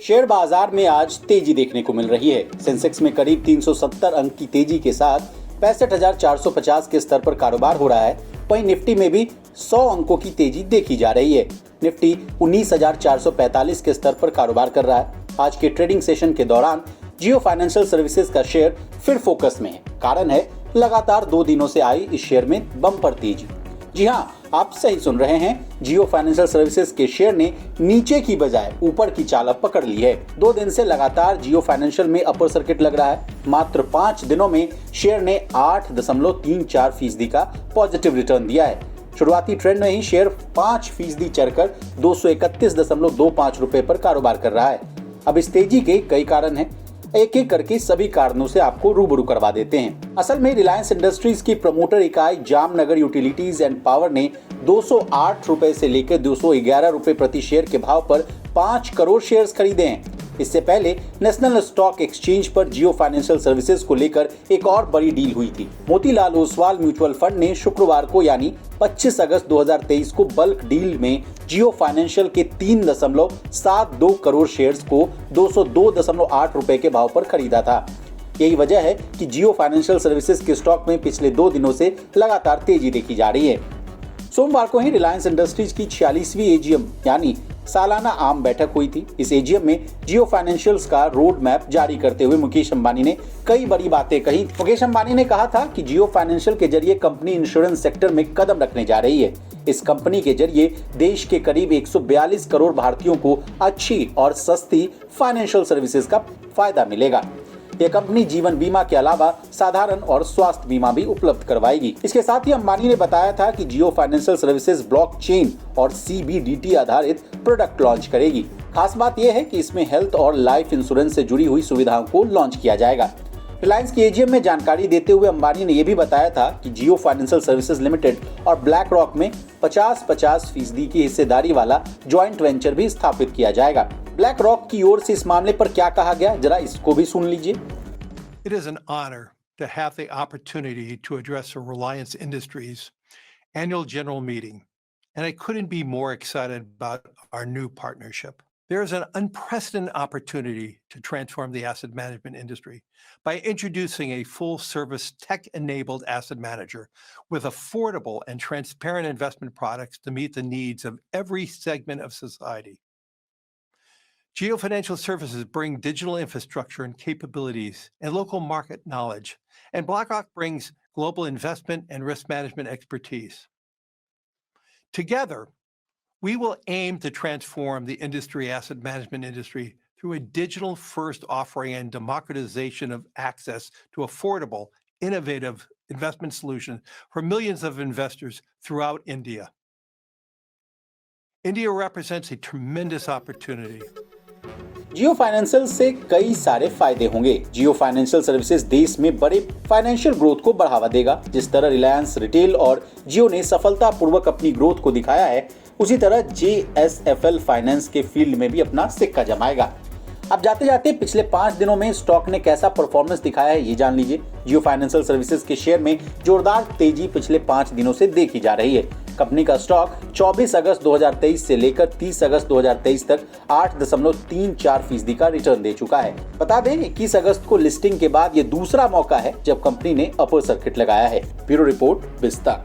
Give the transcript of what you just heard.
Share बाजार में आज तेजी देखने को मिल रही है। सेंसेक्स में करीब 370 अंक की तेजी के साथ 65,450 के स्तर पर कारोबार हो रहा है। वहीं निफ्टी में भी 100 अंकों की तेजी देखी जा रही है। निफ्टी 19,445 के स्तर पर कारोबार कर रहा है। आज के ट्रेडिंग सेशन के दौरान जियो फाइनेंशियल सर्विसेज का शेयर फिर फोकस में है। कारण है लगातार 2 दिनों से आई इस शेयर में बम्पर तेजी। जी हाँ, आप सही सुन रहे हैं, जियो फाइनेंशियल सर्विसेज के शेयर ने नीचे की बजाय ऊपर की चाल पकड़ ली है। 2 दिन से लगातार जियो फाइनेंशियल में अपर सर्किट लग रहा है। मात्र 5 दिनों में शेयर ने 8.34% का पॉजिटिव रिटर्न दिया है। शुरुआती ट्रेंड में ही शेयर 5% चढ़कर 231.25 रुपए पर कारोबार कर रहा है। अब इस तेजी के कई कारण हैं। एक एक करके सभी कारणों से आपको रूबरू करवा देते हैं। असल में रिलायंस इंडस्ट्रीज की प्रमोटर इकाई जामनगर यूटिलिटीज एंड पावर ने 208 रुपए से लेकर 211 रुपए प्रति शेयर के भाव पर 5 करोड़ शेयर्स खरीदे हैं। इससे पहले नेशनल स्टॉक एक्सचेंज पर जियो फाइनेंशियल सर्विसेज को लेकर एक और बड़ी डील हुई थी। मोतीलाल ओसवाल म्यूचुअल फंड ने शुक्रवार को यानी 25 अगस्त 2023 को बल्क डील में जियो फाइनेंशियल के 3.72 करोड़ शेयर्स को 202.8 रुपए के भाव पर खरीदा था। यही वजह है कि जियो फाइनेंशियल सर्विसेज के स्टॉक में पिछले 2 दिनों से लगातार तेजी देखी जा रही है। सोमवार को ही रिलायंस इंडस्ट्रीज की 46वीं एजीएम यानी सालाना आम बैठक हुई थी। इस एजीएम में जियो फाइनेंशियल्स का रोड मैप जारी करते हुए मुकेश अंबानी ने कई बड़ी बातें कही। मुकेश अंबानी ने कहा था कि जियो फाइनेंशियल के जरिए कंपनी इंश्योरेंस सेक्टर में कदम रखने जा रही है। इस कंपनी के जरिए देश के करीब 142 करोड़ भारतीयों को अच्छी और सस्ती फाइनेंशियल सर्विसेज का फायदा मिलेगा। यह कंपनी जीवन बीमा के अलावा साधारण और स्वास्थ्य बीमा भी उपलब्ध करवाएगी। इसके साथ ही अंबानी ने बताया था कि जियो फाइनेंशियल सर्विसेज ब्लॉकचेन और सीबीडीटी आधारित प्रोडक्ट लॉन्च करेगी। खास बात यह है कि इसमें हेल्थ और लाइफ इंश्योरेंस से जुड़ी हुई सुविधाओं को लॉन्च किया जाएगा। रिलायंस की एजीएम में जानकारी देते हुए अंबानी ने यह भी बताया था कि जियो फाइनेंशियल सर्विसेज लिमिटेड और ब्लैक रॉक में 50-50% की हिस्सेदारी वाला ज्वाइंट वेंचर भी स्थापित किया जाएगा। ब्लैक रॉक की ओर से इस मामले पर क्या कहा गया, जरा इसको भी सुन लीजिए। It is an honor to have the opportunity to address the Reliance Industries annual general meeting, and I couldn't be more excited about our new partnership. There is an unprecedented opportunity to transform the asset management industry by introducing a full-service tech-enabled asset manager with affordable and transparent investment products to meet the needs of every segment of society. Geo Financial Services bring digital infrastructure and capabilities and local market knowledge, and BlackRock brings global investment and risk management expertise. Together, we will aim to transform the asset management industry through a digital-first offering and democratization of access to affordable, innovative investment solutions for millions of investors throughout India. India represents a tremendous opportunity. Jio financial से कई सारे फायदे होंगे। जियो financial services देश में बड़े financial growth को बढ़ावा देगा। जिस तरह रिलायंस रिटेल और जियो ने सफलतापूर्वक अपनी ग्रोथ को दिखाया है, उसी तरह JSFL फाइनेंस के फील्ड में भी अपना सिक्का जमाएगा। अब जाते जाते पिछले 5 दिनों में स्टॉक ने कैसा परफॉर्मेंस दिखाया है, ये जान लीजिए। जियो फाइनेंशियल सर्विसेज के शेयर में जोरदार तेजी पिछले 5 दिनों से देखी जा रही है। कंपनी का स्टॉक 24 अगस्त 2023 से लेकर 30 अगस्त 2023 तक 8.34% का रिटर्न दे चुका है। बता दें, 21 अगस्त को लिस्टिंग के बाद ये दूसरा मौका है जब कंपनी ने अपर सर्किट लगाया है। ब्यूरो रिपोर्ट, विस्तार।